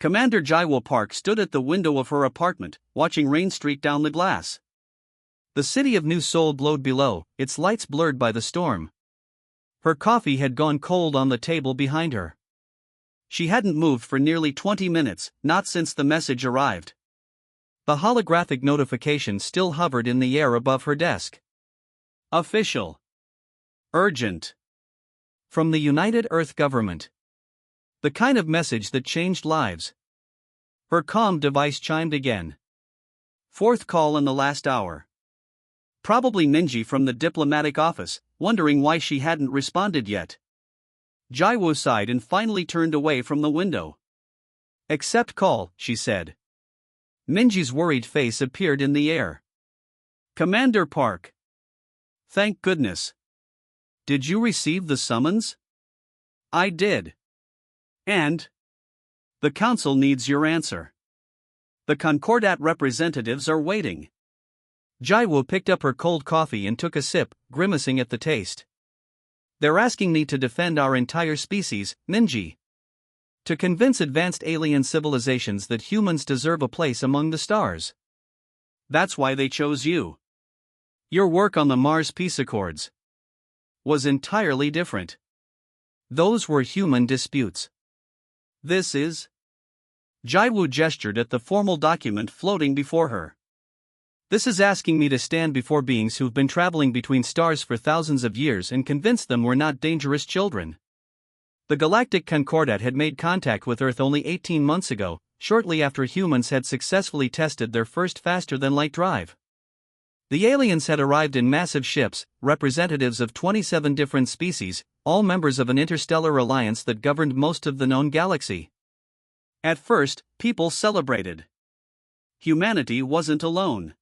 Commander Jaiwo Park stood at the window of her apartment, watching rain streak down the glass. The city of New Seoul glowed below, its lights blurred by the storm. Her coffee had gone cold on the table behind her. She hadn't moved for nearly 20 minutes, not since the message arrived. The holographic notification still hovered in the air above her desk. Official. Urgent. From the United Earth Government. The kind of message that changed lives. Her comm device chimed again. Fourth call in the last hour. Probably Ninji from the diplomatic office, wondering why she hadn't responded yet. Jaiwo sighed and finally turned away from the window. Accept call, she said. Minji's worried face appeared in the air. Commander Park. Thank goodness. Did you receive the summons? I did. And? The council needs your answer. The Concordat representatives are waiting. Jaiwo picked up her cold coffee and took a sip, grimacing at the taste. They're asking me to defend our entire species, Ninji. To convince advanced alien civilizations that humans deserve a place among the stars. That's why they chose you. Your work on the Mars Peace Accords was entirely different. Those were human disputes. This is... Jaiwo gestured at the formal document floating before her. This is asking me to stand before beings who've been traveling between stars for thousands of years and convince them we're not dangerous children. The Galactic Concordat had made contact with Earth only 18 months ago, shortly after humans had successfully tested their first faster-than-light drive. The aliens had arrived in massive ships, representatives of 27 different species, all members of an interstellar alliance that governed most of the known galaxy. At first, people celebrated. Humanity wasn't alone.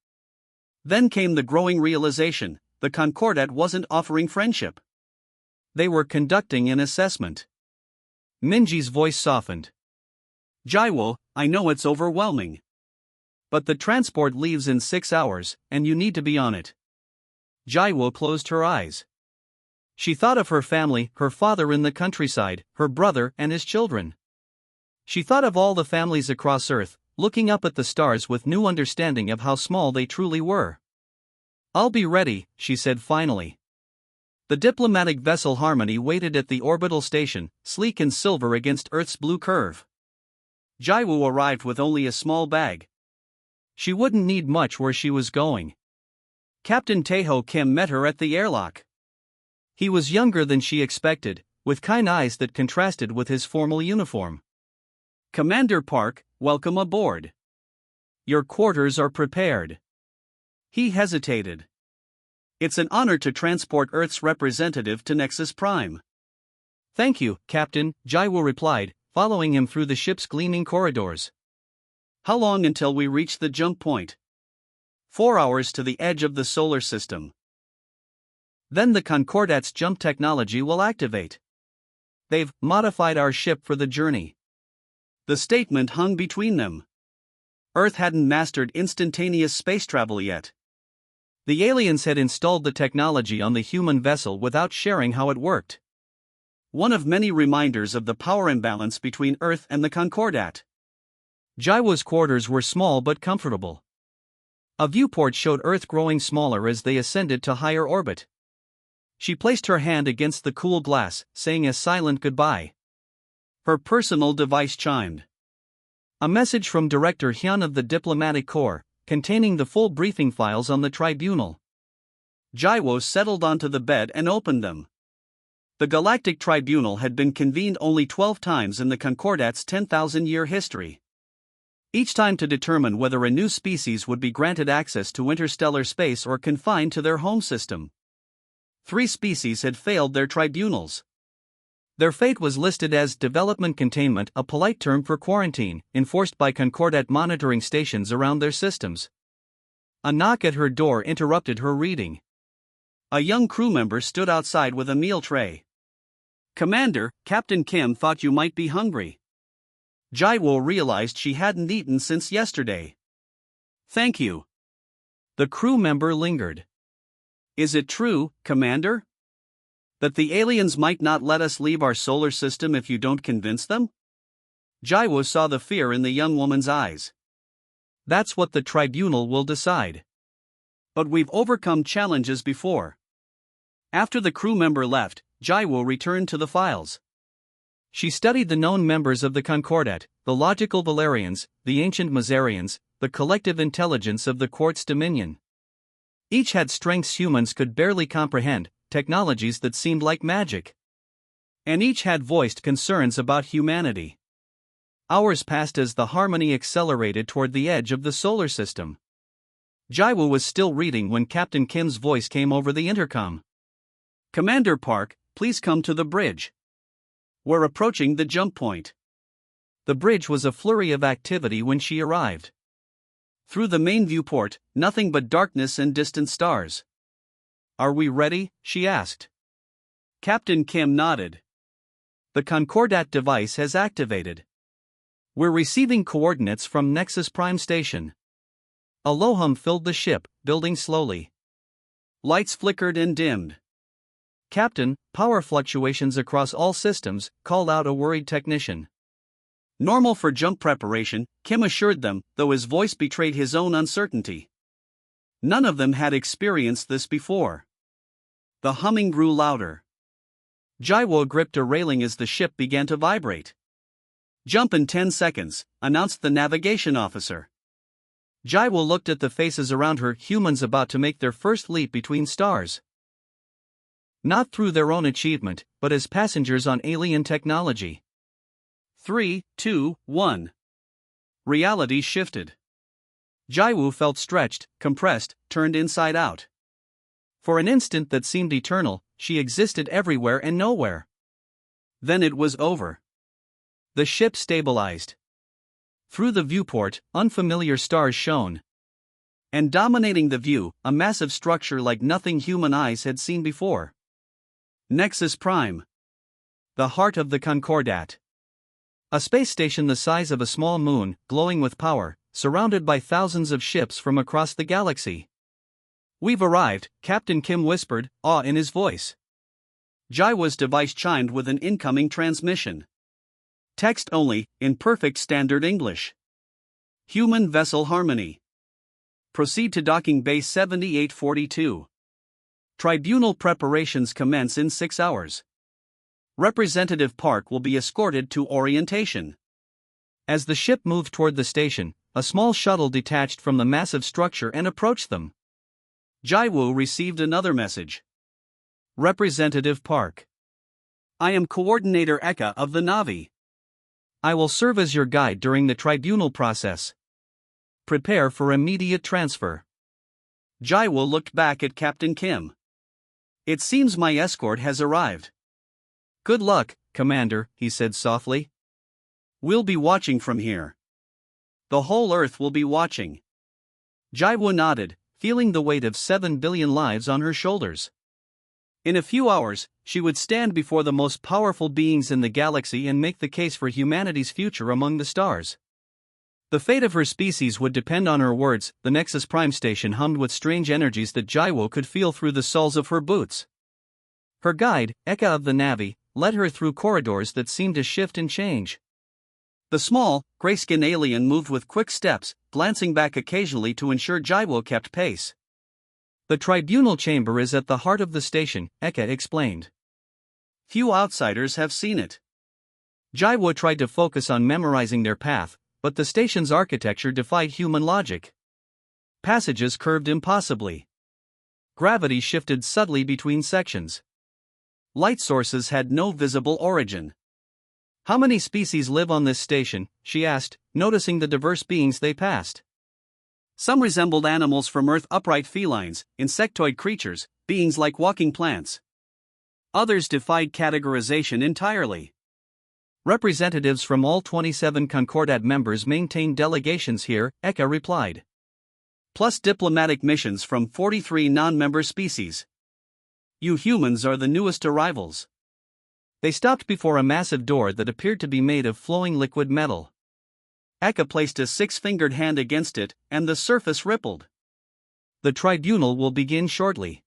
Then came the growing realization, the Concordat wasn't offering friendship. They were conducting an assessment. Minji's voice softened. Jaiwo, I know it's overwhelming. But the transport leaves in 6 hours, and you need to be on it. Jaiwo closed her eyes. She thought of her family, her father in the countryside, her brother and his children. She thought of all the families across Earth, looking up at the stars with new understanding of how small they truly were. I'll be ready, she said finally. The diplomatic vessel Harmony waited at the orbital station, sleek and silver against Earth's blue curve. Jaiwo arrived with only a small bag. She wouldn't need much where she was going. Captain Taeho Kim met her at the airlock. He was younger than she expected, with kind eyes that contrasted with his formal uniform. Commander Park, welcome aboard. Your quarters are prepared. He hesitated. It's an honor to transport Earth's representative to Nexus Prime. Thank you, Captain, Jaiwo replied, following him through the ship's gleaming corridors. How long until we reach the jump point? 4 hours to the edge of the solar system. Then the Concordat's jump technology will activate. They've modified our ship for the journey. The statement hung between them. Earth hadn't mastered instantaneous space travel yet. The aliens had installed the technology on the human vessel without sharing how it worked. One of many reminders of the power imbalance between Earth and the Concordat. Jaiwo's quarters were small but comfortable. A viewport showed Earth growing smaller as they ascended to higher orbit. She placed her hand against the cool glass, saying a silent goodbye. Her personal device chimed. A message from Director Hyun of the Diplomatic Corps, containing the full briefing files on the tribunal. Jaiwo settled onto the bed and opened them. The Galactic Tribunal had been convened only 12 times in the Concordat's 10,000-year history. Each time to determine whether a new species would be granted access to interstellar space or confined to their home system. 3 species had failed their tribunals. Their fate was listed as development containment, a polite term for quarantine, enforced by Concordat monitoring stations around their systems. A knock at her door interrupted her reading. A young crew member stood outside with a meal tray. Commander, Captain Kim thought you might be hungry. Jaiwo realized she hadn't eaten since yesterday. Thank you. The crew member lingered. Is it true, Commander? That the aliens might not let us leave our solar system if you don't convince them? Jaiwo saw the fear in the young woman's eyes. That's what the tribunal will decide. But we've overcome challenges before. After the crew member left, Jaiwo returned to the files. She studied the known members of the Concordat, the logical Valerians, the ancient Mazarians, the collective intelligence of the Quartz Dominion. Each had strengths humans could barely comprehend, technologies that seemed like magic. And each had voiced concerns about humanity. Hours passed as the harmony accelerated toward the edge of the solar system. Jaiwo was still reading when Captain Kim's voice came over the intercom. Commander Park, please come to the bridge. We're approaching the jump point. The bridge was a flurry of activity when she arrived. Through the main viewport, nothing but darkness and distant stars. Are we ready? She asked. Captain Kim nodded. The Concordat device has activated. We're receiving coordinates from Nexus Prime Station. A low hum filled the ship, building slowly. Lights flickered and dimmed. Captain, power fluctuations across all systems, called out a worried technician. Normal for jump preparation, Kim assured them, though his voice betrayed his own uncertainty. None of them had experienced this before. The humming grew louder. Jaiwo gripped a railing as the ship began to vibrate. Jump in 10 seconds, announced the navigation officer. Jaiwo looked at the faces around her, humans about to make their first leap between stars. Not through their own achievement, but as passengers on alien technology. 3, 2, 1. Reality shifted. Jaiwo felt stretched, compressed, turned inside out. For an instant that seemed eternal, she existed everywhere and nowhere. Then it was over. The ship stabilized. Through the viewport, unfamiliar stars shone. And dominating the view, a massive structure like nothing human eyes had seen before. Nexus Prime. The heart of the Concordat. A space station the size of a small moon, glowing with power, surrounded by thousands of ships from across the galaxy. We've arrived, Captain Kim whispered, awe in his voice. Jaiwo's device chimed with an incoming transmission. Text only, in perfect standard English. Human vessel harmony. Proceed to docking bay 7842. Tribunal preparations commence in 6 hours. Representative Park will be escorted to orientation. As the ship moved toward the station, a small shuttle detached from the massive structure and approached them. Jaiwo received another message. Representative Park. I am Coordinator Eka of the Navi. I will serve as your guide during the tribunal process. Prepare for immediate transfer. Jaiwo looked back at Captain Kim. It seems my escort has arrived. Good luck, Commander, he said softly. We'll be watching from here. The whole Earth will be watching. Jaiwo nodded, feeling the weight of 7 billion lives on her shoulders. In a few hours, she would stand before the most powerful beings in the galaxy and make the case for humanity's future among the stars. The fate of her species would depend on her words. The Nexus Prime Station hummed with strange energies that Jaiwo could feel through the soles of her boots. Her guide, Eka of the Navi, led her through corridors that seemed to shift and change. The small, gray-skinned alien moved with quick steps, glancing back occasionally to ensure Jaiwo kept pace. The tribunal chamber is at the heart of the station, Eka explained. Few outsiders have seen it. Jaiwo tried to focus on memorizing their path, but the station's architecture defied human logic. Passages curved impossibly. Gravity shifted subtly between sections. Light sources had no visible origin. How many species live on this station? She asked, noticing the diverse beings they passed. Some resembled animals from Earth, upright felines, insectoid creatures, beings like walking plants. Others defied categorization entirely. Representatives from all 27 Concordat members maintain delegations here, Eka replied. Plus diplomatic missions from 43 non-member species. You humans are the newest arrivals. They stopped before a massive door that appeared to be made of flowing liquid metal. Eka placed a 6-fingered hand against it, and the surface rippled. The tribunal will begin shortly.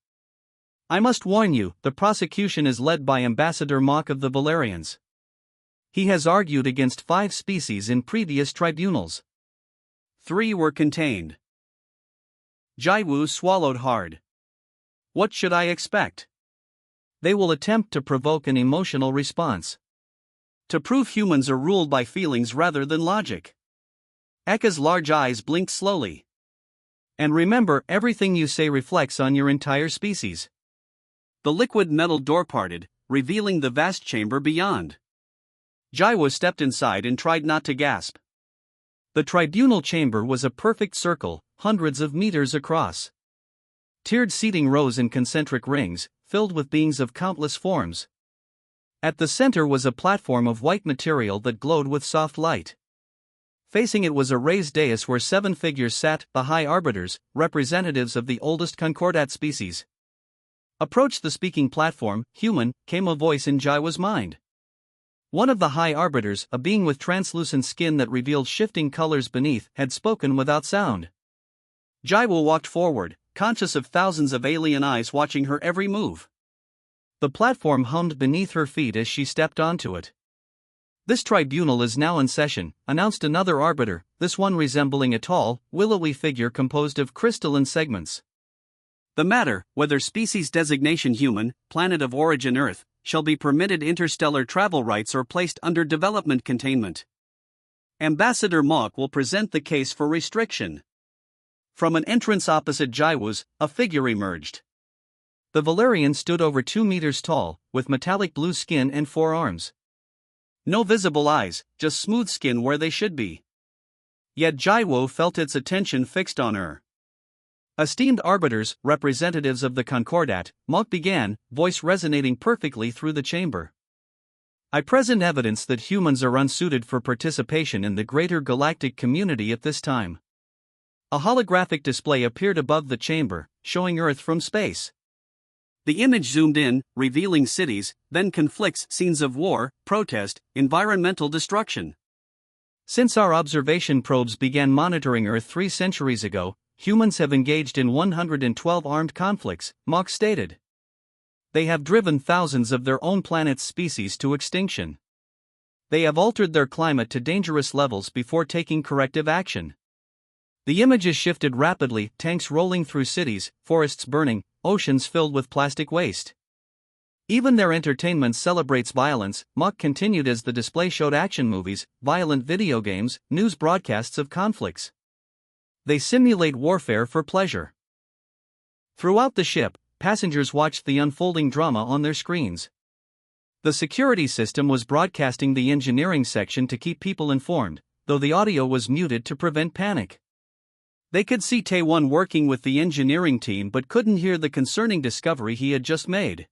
I must warn you, the prosecution is led by Ambassador Mock of the Valerians. He has argued against 5 species in previous tribunals. 3 were contained. Jaiwu swallowed hard. What should I expect? They will attempt to provoke an emotional response. To prove humans are ruled by feelings rather than logic. Ekka's large eyes blinked slowly. And remember, everything you say reflects on your entire species. The liquid metal door parted, revealing the vast chamber beyond. Jaiwu stepped inside and tried not to gasp. The tribunal chamber was a perfect circle, hundreds of meters across. Tiered seating rose in concentric rings, filled with beings of countless forms. At the center was a platform of white material that glowed with soft light. Facing it was a raised dais where 7 figures sat, the High Arbiters, representatives of the oldest Concordat species. Approached the speaking platform, human, came a voice in Jaiwu's mind. One of the High Arbiters, a being with translucent skin that revealed shifting colors beneath, had spoken without sound. Jaiwu walked forward, conscious of thousands of alien eyes watching her every move. The platform hummed beneath her feet as she stepped onto it. This tribunal is now in session, announced another arbiter, this one resembling a tall, willowy figure composed of crystalline segments. The matter, whether species designation human, planet of origin Earth, shall be permitted interstellar travel rights or placed under development containment. Ambassador Mok will present the case for restriction. From an entrance opposite Jaiwu's, a figure emerged. The Valerian stood over 2 meters tall, with metallic blue skin and 4 arms. No visible eyes, just smooth skin where they should be. Yet Jaiwu felt its attention fixed on her. Esteemed arbiters, representatives of the Concordat, Mok began, voice resonating perfectly through the chamber. I present evidence that humans are unsuited for participation in the greater galactic community at this time. A holographic display appeared above the chamber, showing Earth from space. The image zoomed in, revealing cities, then conflicts, scenes of war, protest, environmental destruction. Since our observation probes began monitoring Earth 3 centuries ago, humans have engaged in 112 armed conflicts, Mok stated. They have driven thousands of their own planet's species to extinction. They have altered their climate to dangerous levels before taking corrective action. The images shifted rapidly, tanks rolling through cities, forests burning, oceans filled with plastic waste. Even their entertainment celebrates violence, Mok continued as the display showed action movies, violent video games, news broadcasts of conflicts. They simulate warfare for pleasure. Throughout the ship, passengers watched the unfolding drama on their screens. The security system was broadcasting the engineering section to keep people informed, though the audio was muted to prevent panic. They could see Taewon working with the engineering team but couldn't hear the concerning discovery he had just made.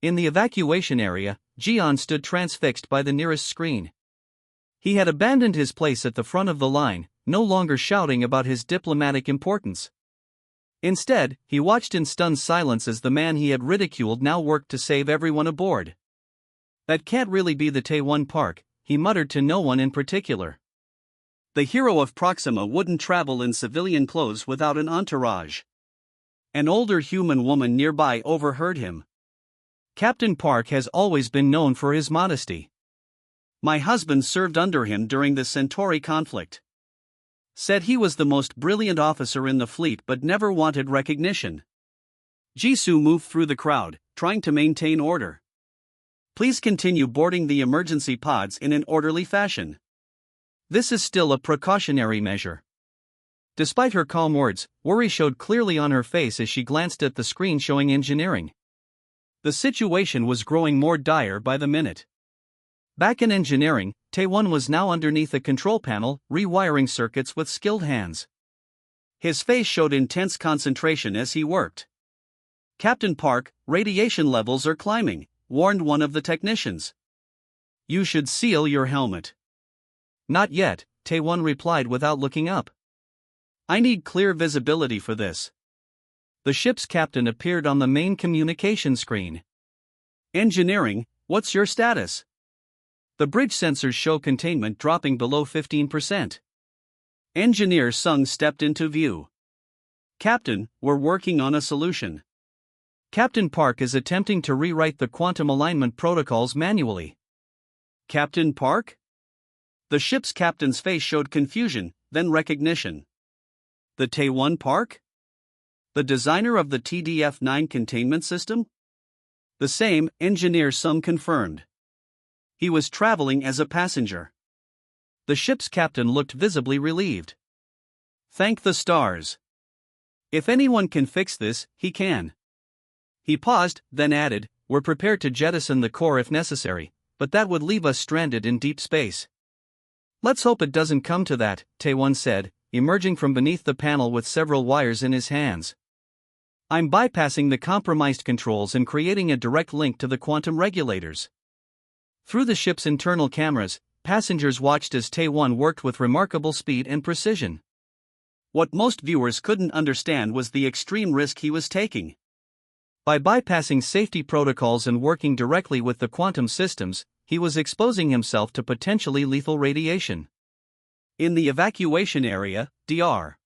In the evacuation area, Jian stood transfixed by the nearest screen. He had abandoned his place at the front of the line, no longer shouting about his diplomatic importance. Instead, he watched in stunned silence as the man he had ridiculed now worked to save everyone aboard. That can't really be the Taewon Park, he muttered to no one in particular. The hero of Proxima wouldn't travel in civilian clothes without an entourage. An older human woman nearby overheard him. Captain Park has always been known for his modesty. My husband served under him during the Centauri conflict. Said he was the most brilliant officer in the fleet but never wanted recognition. Jisoo moved through the crowd, trying to maintain order. Please continue boarding the emergency pods in an orderly fashion. This is still a precautionary measure. Despite her calm words, worry showed clearly on her face as she glanced at the screen showing engineering. The situation was growing more dire by the minute. Back in engineering, Taewon was now underneath a control panel, rewiring circuits with skilled hands. His face showed intense concentration as he worked. Captain Park, radiation levels are climbing, warned one of the technicians. You should seal your helmet. Not yet, Taewon replied without looking up. I need clear visibility for this. The ship's captain appeared on the main communication screen. Engineering, what's your status? The bridge sensors show containment dropping below 15%. Engineer Sung stepped into view. Captain, we're working on a solution. Captain Park is attempting to rewrite the quantum alignment protocols manually. Captain Park? The ship's captain's face showed confusion, then recognition. The Tae-won Park? The designer of the TDF-9 containment system? The same, Engineer Sung confirmed. He was traveling as a passenger. The ship's captain looked visibly relieved. Thank the stars. If anyone can fix this, he can. He paused, then added, we're prepared to jettison the core if necessary, but that would leave us stranded in deep space. Let's hope it doesn't come to that, Tae-won said, emerging from beneath the panel with several wires in his hands. I'm bypassing the compromised controls and creating a direct link to the quantum regulators. Through the ship's internal cameras, passengers watched as Tae-won worked with remarkable speed and precision. What most viewers couldn't understand was the extreme risk he was taking. By bypassing safety protocols and working directly with the quantum systems, he was exposing himself to potentially lethal radiation. In the evacuation area, Dr.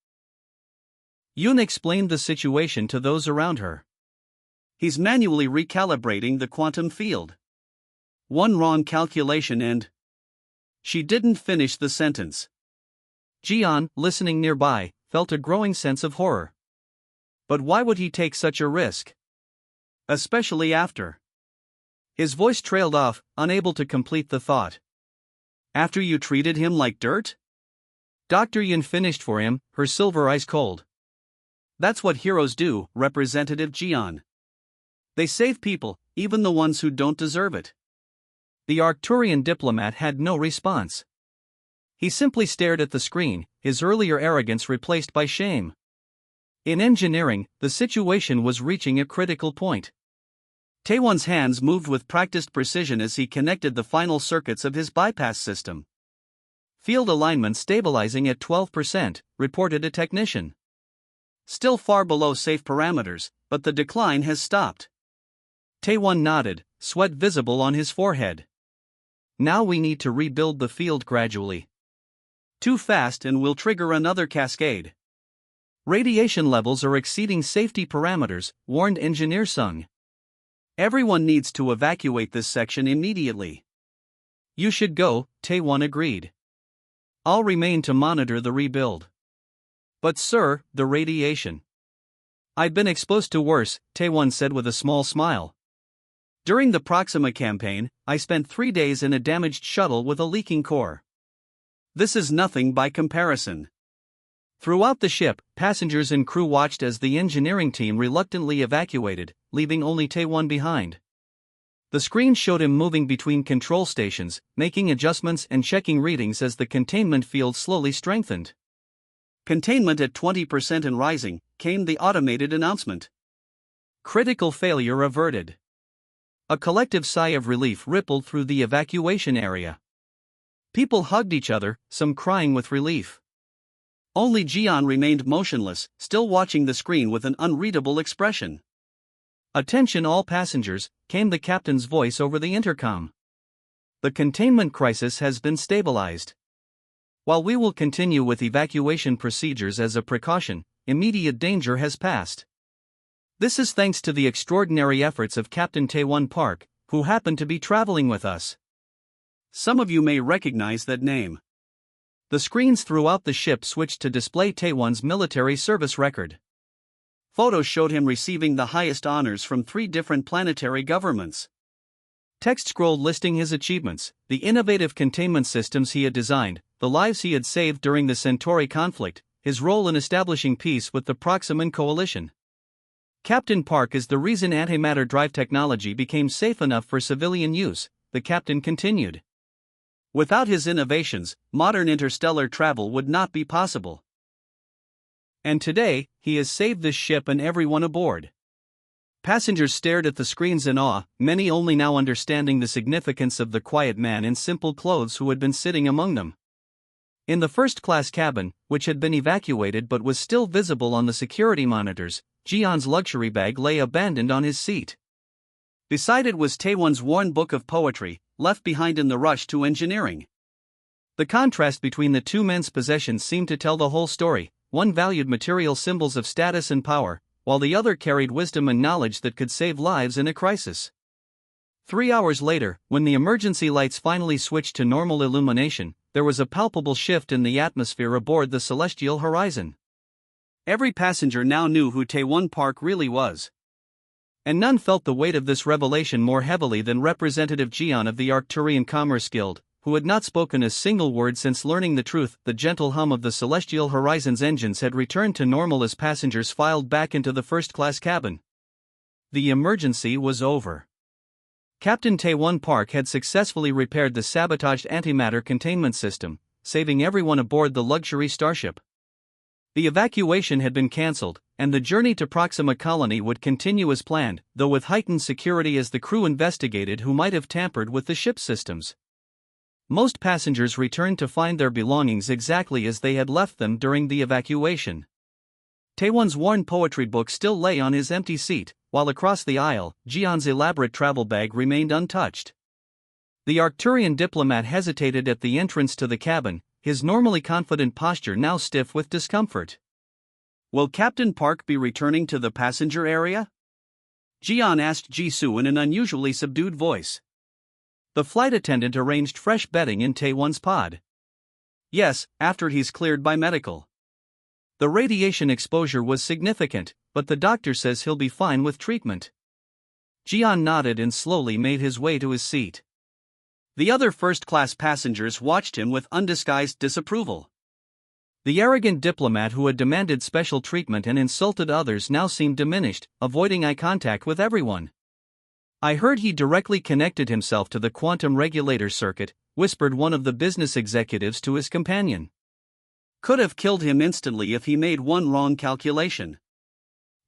Yoon explained the situation to those around her. He's manually recalibrating the quantum field. One wrong calculation and... She didn't finish the sentence. Jian, listening nearby, felt a growing sense of horror. But why would he take such a risk? Especially after. His voice trailed off, unable to complete the thought. After you treated him like dirt? Dr. Yin finished for him, her silver eyes cold. That's what heroes do, Representative Jian. They save people, even the ones who don't deserve it. The Arcturian diplomat had no response. He simply stared at the screen, his earlier arrogance replaced by shame. In engineering, the situation was reaching a critical point. Tae-won's hands moved with practiced precision as he connected the final circuits of his bypass system. Field alignment stabilizing at 12%, reported a technician. Still far below safe parameters, but the decline has stopped. Tae-won nodded, sweat visible on his forehead. Now we need to rebuild the field gradually. Too fast and we'll trigger another cascade. Radiation levels are exceeding safety parameters, warned Engineer Sung. Everyone needs to evacuate this section immediately. You should go, Tae-won agreed. I'll remain to monitor the rebuild. But sir, the radiation. I've been exposed to worse, Tae-won said with a small smile. During the Proxima campaign, I spent 3 days in a damaged shuttle with a leaking core. This is nothing by comparison. Throughout the ship, passengers and crew watched as the engineering team reluctantly evacuated, leaving only Tae-won behind. The screen showed him moving between control stations, making adjustments and checking readings as the containment field slowly strengthened. Containment at 20% and rising, came the automated announcement. Critical failure averted. A collective sigh of relief rippled through the evacuation area. People hugged each other, some crying with relief. Only Jian remained motionless, still watching the screen with an unreadable expression. Attention all passengers, came the captain's voice over the intercom. The containment crisis has been stabilized. While we will continue with evacuation procedures as a precaution, immediate danger has passed. This is thanks to the extraordinary efforts of Captain Tae-won Park, who happened to be traveling with us. Some of you may recognize that name. The screens throughout the ship switched to display Tae-won's military service record. Photos showed him receiving the highest honors from 3 different planetary governments. Text scrolled listing his achievements, the innovative containment systems he had designed, the lives he had saved during the Centauri conflict, his role in establishing peace with the Proximan coalition. Captain Park is the reason antimatter drive technology became safe enough for civilian use, the captain continued. Without his innovations, modern interstellar travel would not be possible. And today, he has saved this ship and everyone aboard. Passengers stared at the screens in awe, many only now understanding the significance of the quiet man in simple clothes who had been sitting among them. In the first-class cabin, which had been evacuated but was still visible on the security monitors, Jian's luxury bag lay abandoned on his seat. Beside it was Tae-won's worn book of poetry, left behind in the rush to engineering. The contrast between the two men's possessions seemed to tell the whole story. One valued material symbols of status and power, while the other carried wisdom and knowledge that could save lives in a crisis. 3 hours later, when the emergency lights finally switched to normal illumination, there was a palpable shift in the atmosphere aboard the celestial horizon. Every passenger now knew who Taewon Park really was. And none felt the weight of this revelation more heavily than Representative Jian of the Arcturian Commerce Guild, who had not spoken a single word since learning the truth. The gentle hum of the celestial horizon's engines had returned to normal as passengers filed back into the first-class cabin. The emergency was over. Captain Taewon Park had successfully repaired the sabotaged antimatter containment system, saving everyone aboard the luxury starship. The evacuation had been cancelled, and the journey to Proxima Colony would continue as planned, though with heightened security as the crew investigated who might have tampered with the ship's systems. Most passengers returned to find their belongings exactly as they had left them during the evacuation. Taewon's worn poetry book still lay on his empty seat, while across the aisle, Jian's elaborate travel bag remained untouched. The Arcturian diplomat hesitated at the entrance to the cabin, his normally confident posture now stiff with discomfort. "Will Captain Park be returning to the passenger area?" Jian asked Jisoo in an unusually subdued voice. The flight attendant arranged fresh bedding in Taewon's pod. "Yes, after he's cleared by medical. The radiation exposure was significant, but the doctor says he'll be fine with treatment." Jian nodded and slowly made his way to his seat. The other first-class passengers watched him with undisguised disapproval. The arrogant diplomat who had demanded special treatment and insulted others now seemed diminished, avoiding eye contact with everyone. "I heard he directly connected himself to the quantum regulator circuit," whispered one of the business executives to his companion. "Could have killed him instantly if he made one wrong calculation."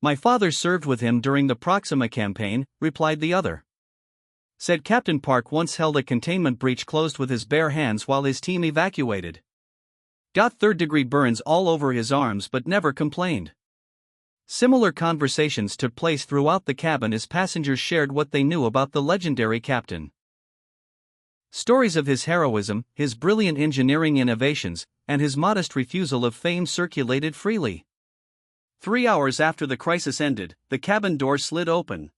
"My father served with him during the Proxima campaign," replied the other. Said Captain Park once held a containment breach closed with his bare hands while his team evacuated. Got third-degree burns all over his arms but never complained. Similar conversations took place throughout the cabin as passengers shared what they knew about the legendary captain. Stories of his heroism, his brilliant engineering innovations, and his modest refusal of fame circulated freely. 3 hours after the crisis ended, the cabin door slid open.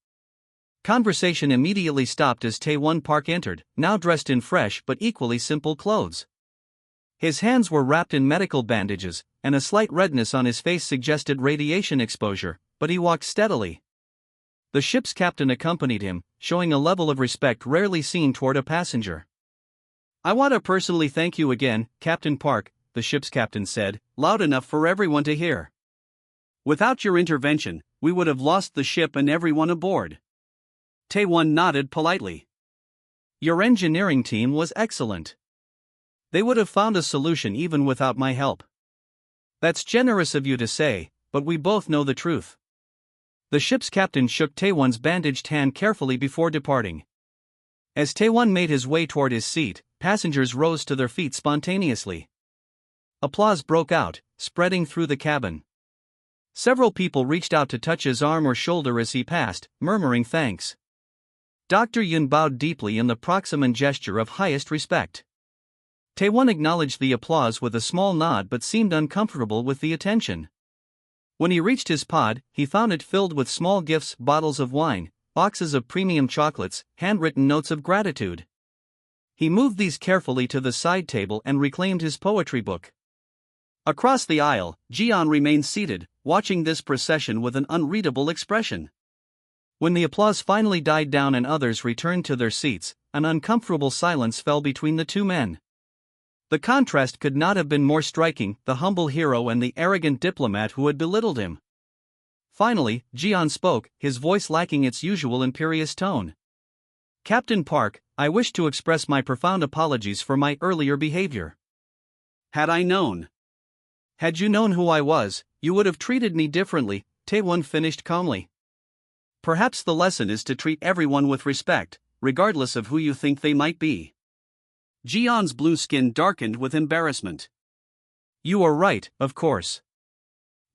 Conversation immediately stopped as Taewon Park entered, now dressed in fresh but equally simple clothes. His hands were wrapped in medical bandages, and a slight redness on his face suggested radiation exposure, but he walked steadily. The ship's captain accompanied him, showing a level of respect rarely seen toward a passenger. "I want to personally thank you again, Captain Park," the ship's captain said, loud enough for everyone to hear. "Without your intervention, we would have lost the ship and everyone aboard." Taewon nodded politely. "Your engineering team was excellent. They would have found a solution even without my help." "That's generous of you to say, but we both know the truth." The ship's captain shook Taewon's bandaged hand carefully before departing. As Taewon made his way toward his seat, passengers rose to their feet spontaneously. Applause broke out, spreading through the cabin. Several people reached out to touch his arm or shoulder as he passed, murmuring thanks. Dr. Yun bowed deeply in the Proximan gesture of highest respect. Taewon acknowledged the applause with a small nod but seemed uncomfortable with the attention. When he reached his pod, he found it filled with small gifts, bottles of wine, boxes of premium chocolates, handwritten notes of gratitude. He moved these carefully to the side table and reclaimed his poetry book. Across the aisle, Jian remained seated, watching this procession with an unreadable expression. When the applause finally died down and others returned to their seats, an uncomfortable silence fell between the two men. The contrast could not have been more striking, the humble hero and the arrogant diplomat who had belittled him. Finally, Jian spoke, his voice lacking its usual imperious tone. "Captain Park, I wish to express my profound apologies for my earlier behavior. Had you known who I was, you would have treated me differently," Taewon finished calmly. "Perhaps the lesson is to treat everyone with respect, regardless of who you think they might be." Jian's blue skin darkened with embarrassment. "You are right, of course.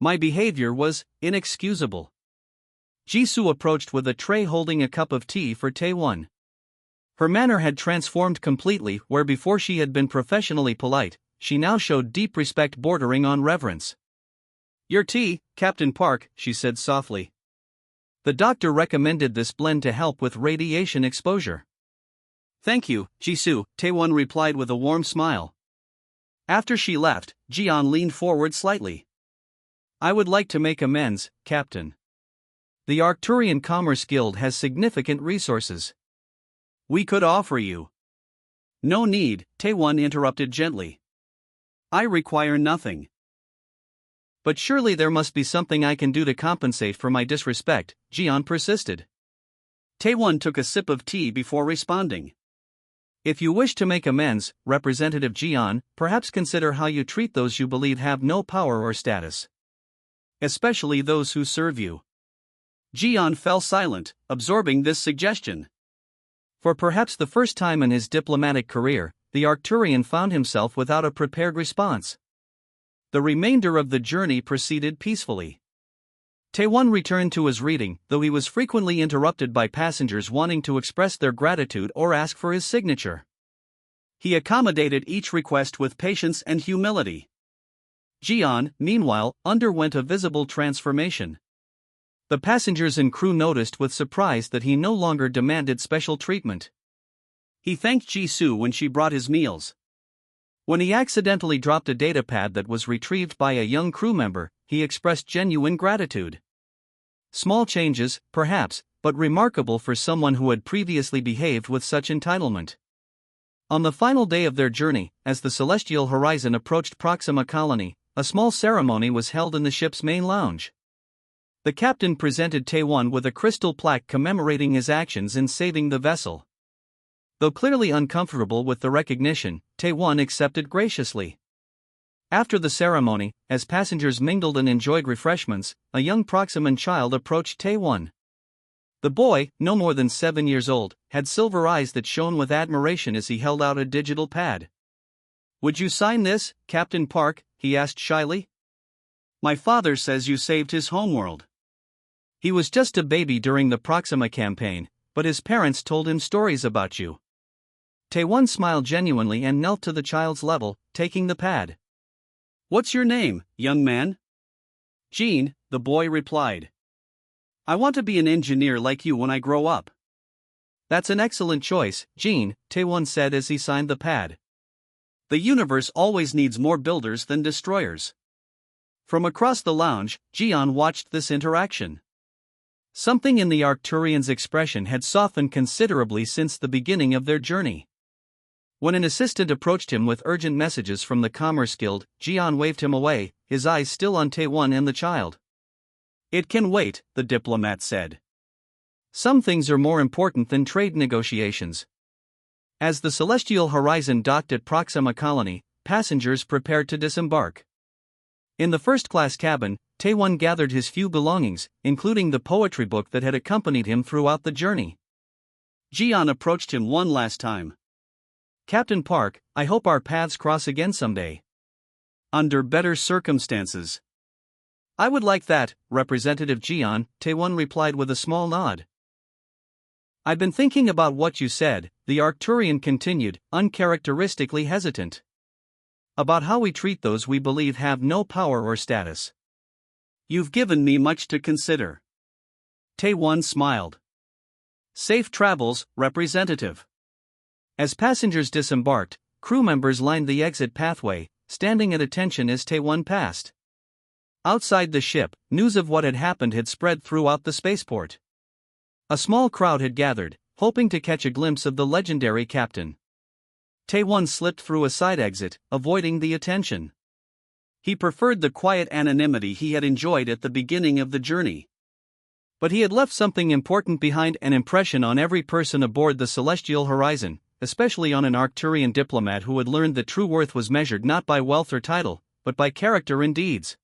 My behavior was inexcusable." Jisoo approached with a tray holding a cup of tea for Taewon. Her manner had transformed completely, where before she had been professionally polite, she now showed deep respect bordering on reverence. "Your tea, Captain Park," she said softly. The doctor recommended this blend to help with radiation exposure. Thank you, Jisoo, Taewon replied with a warm smile. After she left, Jian leaned forward slightly. I would like to make amends, Captain. The Arcturian Commerce Guild has significant resources. We could offer you. No need, Taewon interrupted gently. I require nothing. But surely there must be something I can do to compensate for my disrespect, Jian persisted. Taewon took a sip of tea before responding. If you wish to make amends, Representative Jian, perhaps consider how you treat those you believe have no power or status. Especially those who serve you. Jian fell silent, absorbing this suggestion. For perhaps the first time in his diplomatic career, the Arcturian found himself without a prepared response. The remainder of the journey proceeded peacefully. Taewon returned to his reading, though he was frequently interrupted by passengers wanting to express their gratitude or ask for his signature. He accommodated each request with patience and humility. Jian, meanwhile, underwent a visible transformation. The passengers and crew noticed with surprise that he no longer demanded special treatment. He thanked Jisoo when she brought his meals. When he accidentally dropped a datapad that was retrieved by a young crew member, he expressed genuine gratitude. Small changes, perhaps, but remarkable for someone who had previously behaved with such entitlement. On the final day of their journey, as the celestial horizon approached Proxima Colony, a small ceremony was held in the ship's main lounge. The captain presented Taewon with a crystal plaque commemorating his actions in saving the vessel. Though clearly uncomfortable with the recognition, Taewon accepted graciously. After the ceremony, as passengers mingled and enjoyed refreshments, a young Proximan child approached Taewon. The boy, no more than 7 years old, had silver eyes that shone with admiration as he held out a digital pad. Would you sign this, Captain Park? He asked shyly. My father says you saved his homeworld. He was just a baby during the Proxima campaign, but his parents told him stories about you. Taewon smiled genuinely and knelt to the child's level, taking the pad. What's your name, young man? Jean, the boy replied. I want to be an engineer like you when I grow up. That's an excellent choice, Jean, Taewon said as he signed the pad. The universe always needs more builders than destroyers. From across the lounge, Jian watched this interaction. Something in the Arcturian's expression had softened considerably since the beginning of their journey. When an assistant approached him with urgent messages from the Commerce Guild, Jian waved him away, his eyes still on Taewon and the child. It can wait, the diplomat said. Some things are more important than trade negotiations. As the celestial horizon docked at Proxima Colony, passengers prepared to disembark. In the first-class cabin, Taewon gathered his few belongings, including the poetry book that had accompanied him throughout the journey. Jian approached him one last time. Captain Park, I hope our paths cross again someday. Under better circumstances. I would like that, Representative Jian, Taewon replied with a small nod. I've been thinking about what you said, the Arcturian continued, uncharacteristically hesitant. About how we treat those we believe have no power or status. You've given me much to consider. Taewon smiled. Safe travels, Representative. As passengers disembarked, crew members lined the exit pathway, standing at attention as Taewon passed. Outside the ship, news of what had happened had spread throughout the spaceport. A small crowd had gathered, hoping to catch a glimpse of the legendary captain. Taewon slipped through a side exit, avoiding the attention. He preferred the quiet anonymity he had enjoyed at the beginning of the journey. But he had left something important behind, an impression on every person aboard the Celestial Horizon, especially on an Arcturian diplomat who had learned that true worth was measured not by wealth or title, but by character and deeds.